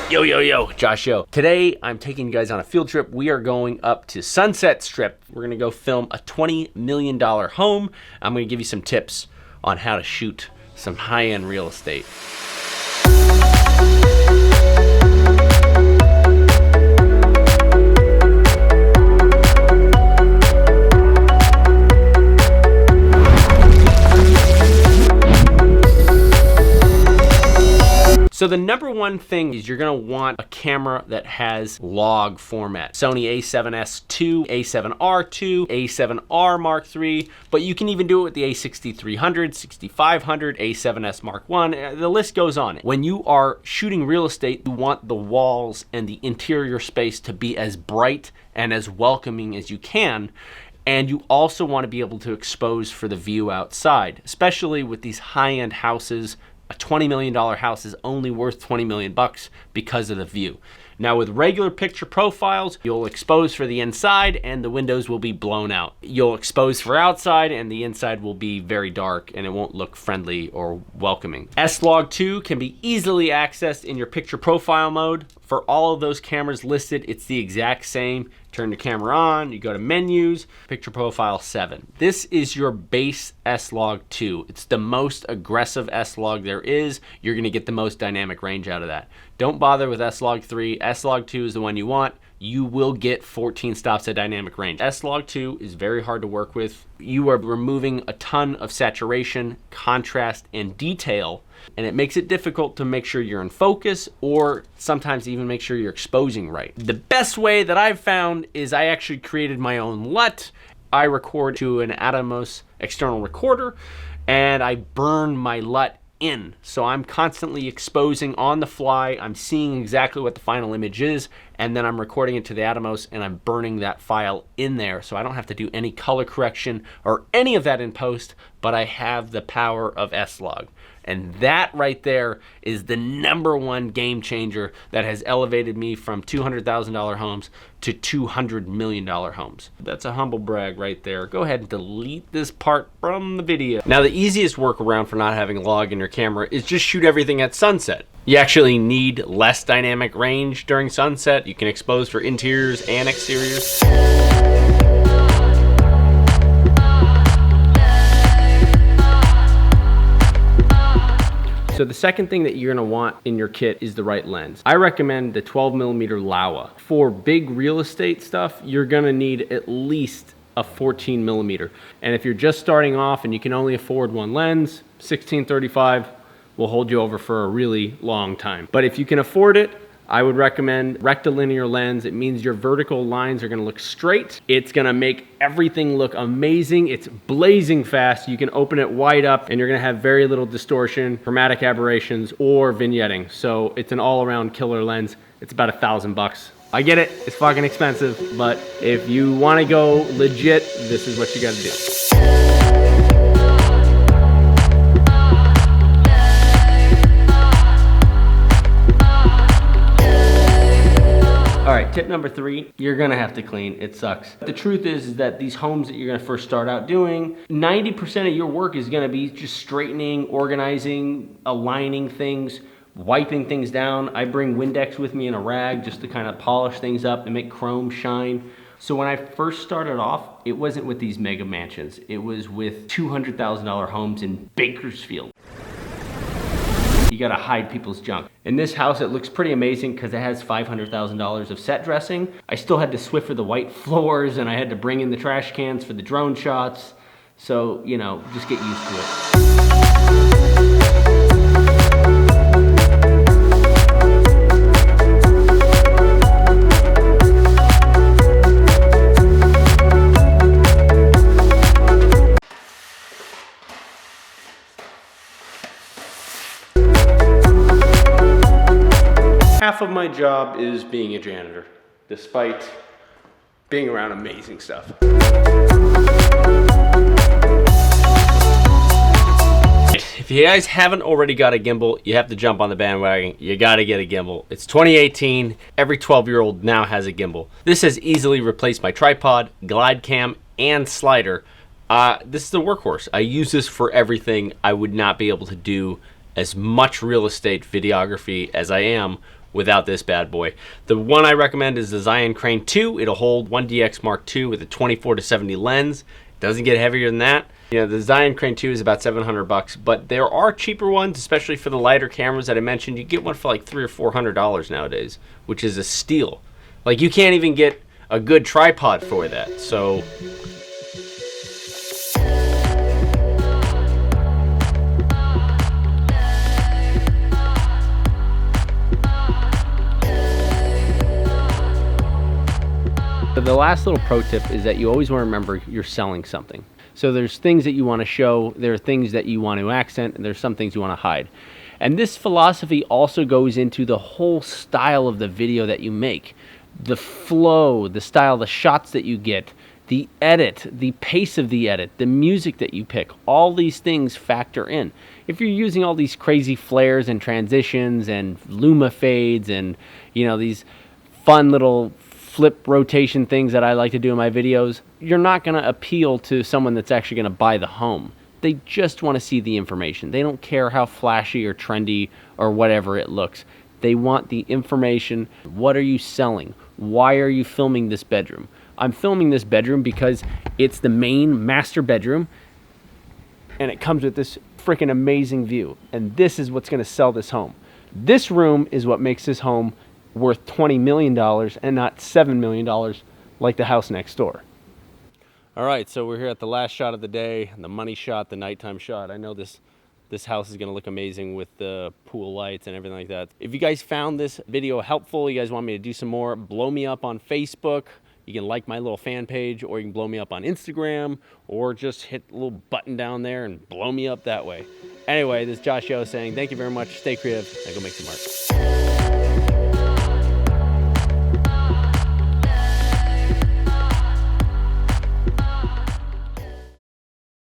Yo, yo, yo, Josh Yo. Today, I'm taking you guys on a field trip. We are going up to Sunset Strip. We're gonna go film a $20 million home. I'm gonna give you some tips on how to shoot some high-end real estate. So the number one thing is you're gonna want a camera that has log format. Sony a7S II, a7R II, a7R Mark III, but you can even do it with the a6300, 6500, a7S Mark I, the list goes on. When you are shooting real estate, you want the walls and the interior space to be as bright and as welcoming as you can. And you also want to be able to expose for the view outside, especially with these high-end houses. A $20 million house is only worth 20 million bucks because of the view. Now with regular picture profiles, you'll expose for the inside and the windows will be blown out. You'll expose for outside and the inside will be very dark and it won't look friendly or welcoming. S-Log 2 can be easily accessed in your picture profile mode. For all of those cameras listed, it's the exact same. Turn the camera on, you go to menus, picture profile 7. This is your base S-Log 2. It's the most aggressive S-Log there is. You're gonna get the most dynamic range out of that. Don't bother with S-Log 3. S-Log 2 is the one you want. You will get 14 stops at dynamic range. S-Log 2 is very hard to work with. You are removing a ton of saturation, contrast, and detail, and it makes it difficult to make sure you're in focus or sometimes even make sure you're exposing right. The best way that I've found is I actually created my own LUT. I record to an Atomos external recorder and I burn my LUT in. So I'm constantly exposing on the fly. I'm seeing exactly what the final image is, and then I'm recording it to the Atomos and I'm burning that file in there. So I don't have to do any color correction or any of that in post, but I have the power of S-Log. And that right there is the number one game changer that has elevated me from $200,000 homes to $200 million homes. That's a humble brag right there. Go ahead and delete this part from the video. Now the easiest workaround for not having a log in your camera is just shoot everything at sunset. You actually need less dynamic range during sunset. You can expose for interiors and exteriors. So the second thing that you're gonna want in your kit is the right lens. I recommend the 12mm Laowa. For big real estate stuff, you're gonna need at least a 14mm. And if you're just starting off and you can only afford one lens, 16-35 will hold you over for a really long time. But if you can afford it, I would recommend rectilinear lens. It means your vertical lines are gonna look straight. It's gonna make everything look amazing. It's blazing fast. You can open it wide up and you're gonna have very little distortion, chromatic aberrations, or vignetting. So it's an all-around killer lens. It's about $1,000. I get it, it's fucking expensive, but if you wanna go legit, this is what you gotta do. All right, tip number 3, you're gonna have to clean. It sucks. The truth is that these homes that you're gonna first start out doing, 90% of your work is gonna be just straightening, organizing, aligning things, wiping things down. I bring Windex with me in a rag just to kind of polish things up and make chrome shine. So when I first started off, it wasn't with these mega mansions. It was with $200,000 homes in Bakersfield. You gotta hide people's junk. In this house, it looks pretty amazing because it has $500,000 of set dressing. I still had to Swiffer the white floors and I had to bring in the trash cans for the drone shots. So, you know, just get used to it. Half of my job is being a janitor, despite being around amazing stuff. If you guys haven't already got a gimbal, you have to jump on the bandwagon. You gotta get a gimbal. It's 2018. Every 12-year-old now has a gimbal. This has easily replaced my tripod, glide cam, and slider. This is the workhorse. I use this for everything. I would not be able to do as much real estate videography as I am without this bad boy. The one I recommend is the Zion Crane 2. It'll hold 1DX Mark II with a 24-70 lens. It doesn't get heavier than that. You know, the Zion Crane 2 is about $700, but there are cheaper ones, especially for the lighter cameras that I mentioned. You get one for like $300 or $400 nowadays, which is a steal. Like, you can't even get a good tripod for that. So the last little pro tip is that you always want to remember you're selling something. So there's things that you want to show, there are things that you want to accent, and there's some things you want to hide. And this philosophy also goes into the whole style of the video that you make. The flow, the style, the shots that you get, the edit, the pace of the edit, the music that you pick, all these things factor in. If you're using all these crazy flares and transitions and luma fades and, you know, these fun little flip rotation things that I like to do in my videos, you're not going to appeal to someone that's actually going to buy the home. They just want to see the information. They don't care how flashy or trendy or whatever it looks. They want the information. What are you selling? Why are you filming this bedroom? I'm filming this bedroom because it's the main master bedroom and it comes with this freaking amazing view. And this is what's going to sell this home. This room is what makes this home worth $20 million and not $7 million like the house next door. All right, so we're here at the last shot of the day, the money shot, the nighttime shot. I know this house is going to look amazing with the pool lights and everything like that. If you guys found this video helpful, you guys want me to do some more, blow me up on Facebook. You can like my little fan page, or you can blow me up on Instagram, or just hit the little button down there and blow me up that way. Anyway, this is Josh Yo saying thank you very much. Stay creative and go make some art.